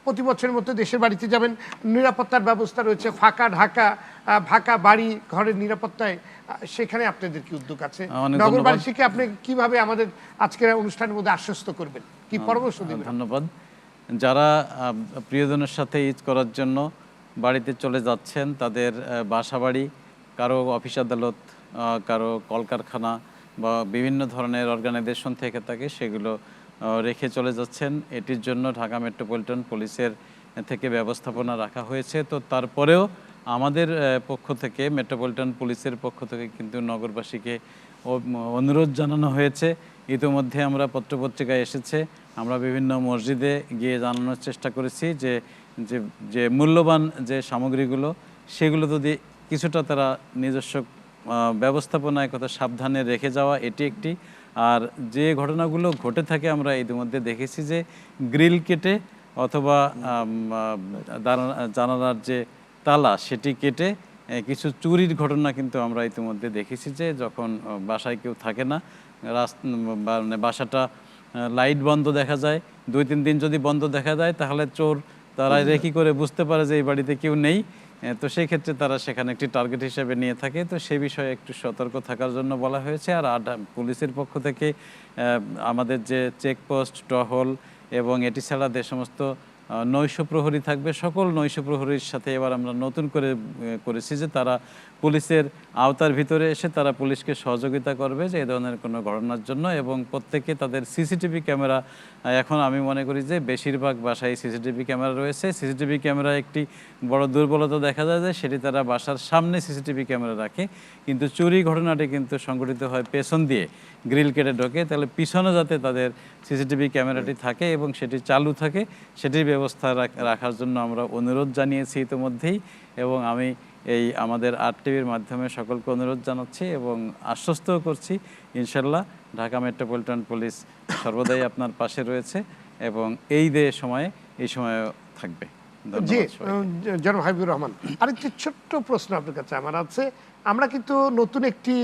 প্রতি বছরের মতো দেশের বাড়িতে যাবেন, নিরাপত্তার ব্যবস্থা রয়েছে, ফাঁকা বাড়ি ঘরের নিরাপত্তায় সেখানে আপনাদের কি উদ্যোগ আছে? নগরবাসীকে আপনি কিভাবে আমাদের আজকের অনুষ্ঠানের মধ্যে আশ্বস্ত করবেন, কি পরামর্শ দেবেন? ধন্যবাদ। যারা প্রিয়জনের সাথে ঈদ করার জন্য বাড়িতে চলে যাচ্ছেন, তাদের বাসাবাড়ি, কারো অফিস আদালত, কারো কলকারখানা বা বিভিন্ন ধরনের অর্গানাইজেশন থেকে থাকে, সেগুলো রেখে চলে যাচ্ছেন। এটির জন্য ঢাকা মেট্রোপলিটন পুলিশের থেকে ব্যবস্থাপনা রাখা হয়েছে। তো তারপরেও আমাদের পক্ষ থেকে, মেট্রোপলিটন পুলিশের পক্ষ থেকে কিন্তু নগরবাসীকে অনুরোধ জানানো হয়েছে। ইতিমধ্যে আমরা পত্রপত্রিকায় এসেছে, আমরা বিভিন্ন মসজিদে গিয়ে জানানোর চেষ্টা করেছি যে যে মূল্যবান যে সামগ্রীগুলো, সেগুলো যদি কিছুটা তারা নিজস্ব ব্যবস্থাপনায় কথা সাবধানে রেখে যাওয়া, এটি একটি। আর যে ঘটনাগুলো ঘটে থাকে আমরা ইতিমধ্যে দেখেছি যে গ্রিল কেটে অথবা জানালার যে তালা সেটি কেটে কিছু চুরির ঘটনা কিন্তু আমরা ইতিমধ্যে দেখেছি, যে যখন বাসায় কেউ থাকে না, মানে বাসাটা লাইট বন্ধ দেখা যায়, 2-3 দিন যদি বন্ধ দেখা যায়, তাহলে চোর তারা রেকি করে বুঝতে পারে যে এই বাড়িতে কেউ নেই। তো সেই ক্ষেত্রে তারা সেখানে একটি টার্গেট হিসেবে নিয়ে থাকে। তো সে বিষয়ে একটু সতর্ক থাকার জন্য বলা হয়েছে। আর পুলিশের পক্ষ থেকে আমাদের যে চেকপোস্ট, টহল এবং এটি ছাড়া যে সমস্ত নৈশ প্রহরী থাকবে, সকল নৈশ প্রহরীর সাথে এবার আমরা নতুন করে করেছি যে তারা পুলিশের আওতার ভিতরে এসে তারা পুলিশকে সহযোগিতা করবে যে এই ধরনের কোনো ঘটনার জন্য। এবং প্রত্যেকে তাদের সিসিটিভি ক্যামেরা, এখন আমি মনে করি যে বেশিরভাগ বাসায় সিসিটিভি ক্যামেরা রয়েছে। সিসিটিভি ক্যামেরা একটি বড় দুর্বলতা দেখা যায় যে সেটি তারা বাসার সামনে সিসিটিভি ক্যামেরা রাখে, কিন্তু চুরি ঘটনাটি কিন্তু সংঘটিত হয় পেছন দিয়ে, গ্রিল কেটে ঢোকে। তাহলে পিছনে যাতে তাদের সিসিটিভি ক্যামেরাটি থাকে এবং সেটি চালু থাকে, সেটির ব্যবস্থা রাখার জন্য আমরা অনুরোধ জানিয়েছি ইতিমধ্যেই। এবং আমি এই আমাদের RTVর মাধ্যমে সকলকে অনুরোধ জানাচ্ছি এবং আশ্বস্তও করছি, ইনশাল্লাহ ঢাকা মেট্রোপলিটন পুলিশ সর্বদাই আপনার পাশে রয়েছে এবং এই সময়েও থাকবে। জি, জনাব হাবিবুর রহমান, আরেকটি ছোট্ট প্রশ্ন আপনার কাছে আমার আছে। আমরা কিন্তু নতুন একটি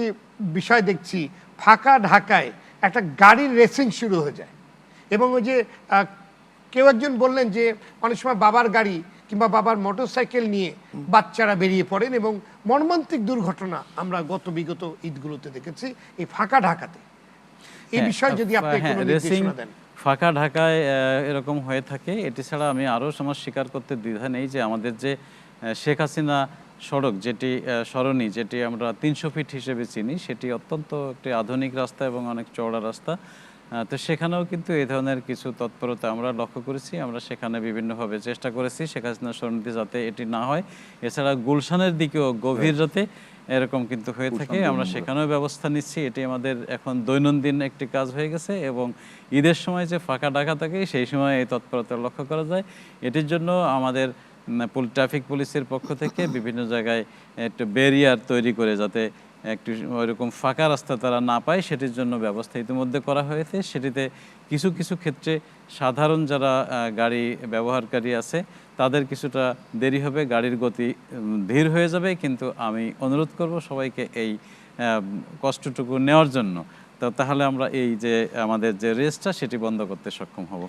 বিষয় দেখছি, ফাঁকা ঢাকায় একটা গাড়ির রেসিং শুরু হয়ে যায় এবং ওই যে কেউ একজন বললেন যে অনেক সময় বাবার গাড়ি কিংবা বাবার মোটরসাইকেল নিয়ে বাচ্চারা বেরিয়ে পড়েন এবং মর্মান্তিক দুর্ঘটনা আমরা বিগত ঈদগুলোতে দেখেছি এই ফাঁকা ঢাকাতে। এই বিষয়ে যদি আপনি কোনো নির্দেশনা দেন। ফাঁকা ঢাকায় এরকম হয়ে থাকে। এটি ছাড়া আমি আরও সমাজ স্বীকার করতে দ্বিধা নেই যে আমাদের যে শেখ হাসিনা সড়ক, যেটি সরণি, যেটি আমরা 300 ফিট হিসেবে চিনি, সেটি অত্যন্ত একটি আধুনিক রাস্তা এবং অনেক চওড়া রাস্তা। তো সেখানেও কিন্তু এই ধরনের কিছু তৎপরতা আমরা লক্ষ্য করেছি। আমরা সেখানে বিভিন্নভাবে চেষ্টা করেছি শেখ হাসিনা সরণিতে যাতে এটি না হয়। এছাড়া গুলশানের দিকেও গভীর রাতে এরকম কিন্তু হয়ে থাকে, আমরা সেখানেও ব্যবস্থা নিচ্ছি। এটি আমাদের এখন দৈনন্দিন একটি কাজ হয়ে গেছে এবং ঈদের সময় যে ফাঁকা ঢাকা থাকে সেই সময় এই তৎপরতা লক্ষ্য করা যায়। এটির জন্য আমাদের ট্রাফিক পুলিশের পক্ষ থেকে বিভিন্ন জায়গায় একটু ব্যারিয়ার তৈরি করে যাতে একটু ওইরকম ফাঁকা রাস্তা তারা না পায়, সেটির জন্য ব্যবস্থা ইতিমধ্যে করা হয়েছে। সেটিতে কিছু কিছু ক্ষেত্রে সাধারণ যারা গাড়ি ব্যবহারকারী আছে তাদের কিছুটা দেরি হবে, গাড়ির গতি ধীর হয়ে যাবে, কিন্তু আমি অনুরোধ করব সবাইকে এই কষ্টটুকু নেওয়ার জন্য। তো তাহলে আমরা এই যে আমাদের যে রেসটা সেটি বন্ধ করতে সক্ষম হব।